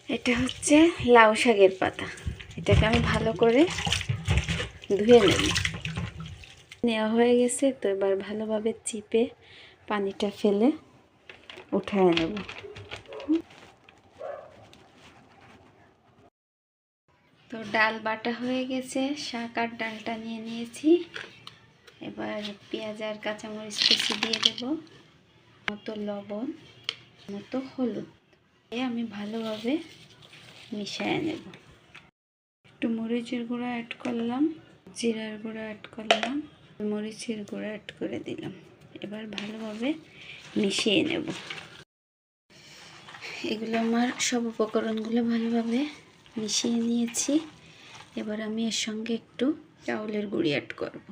এটা হচ্ছে লাউ শাকের পাতা। এটাকে আমি ভালো করে ধুয়ে নেওয়া হয়ে গেছে। তো এবার ভালোভাবে চিপে পানিটা ফেলে উঠায় নেব। তো ডাল বাটা হয়ে গেছে, শাক আর ডালটা নিয়ে নিয়েছি। এবার পেঁয়াজ আর কাঁচামরিচ কুচি দিয়ে দেব, মতো লবণ, মতো হলুদ দিয়ে আমি ভালোভাবে মিশিয়ে নেব। একটু মরিচের গুঁড়া অ্যাড করলাম, জিরার গুঁড়া অ্যাড করলাম, মরিচের গুঁড়া অ্যাড করে দিলাম। এবার ভালোভাবে মিশিয়ে নেব। এগুলো আমার সব উপকরণগুলো ভালোভাবে মিশিয়ে নিয়েছি। এবার আমি এর সঙ্গে একটু চাউলের গুঁড়ি অ্যাড করব।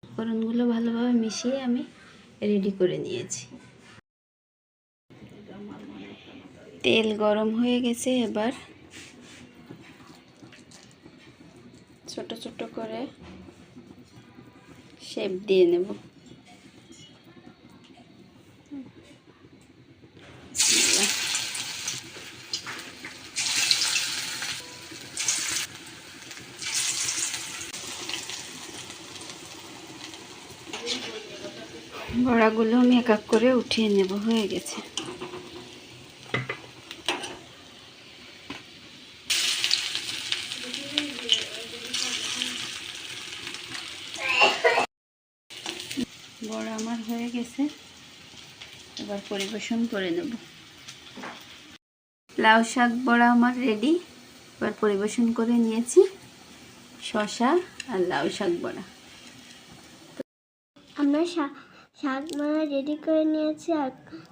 উপকরণগুলো ভালোভাবে মিশিয়ে আমি রেডি করে নিয়েছি। তেল গরম হয়ে গেছে। এবার ছোট ছোট করে শেপ দিয়ে নেব। বড়াগুলো আমি এক এক করে উঠিয়ে নেব। হয়ে গেছে। বড়া আমার হয়ে গেছে। এবার পরিবেশন করে নেব। লাউ শাক বড়া আমার রেডি। এবার পরিবেশন করে নিয়েছি শসা আর লাউ শাক বড়া। আমরা শাক বড়া রেডি করে নিয়েছি। আর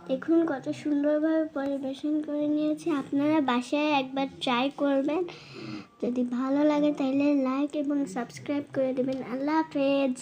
দেখুন কত সুন্দরভাবে পরিবেশন করে নিয়েছি। আপনারা বাসায় একবার ট্রাই করবেন। যদি ভালো লাগে তাহলে লাইক এবং সাবস্ক্রাইব করে দেবেন। আল্লাহ হাফেজ।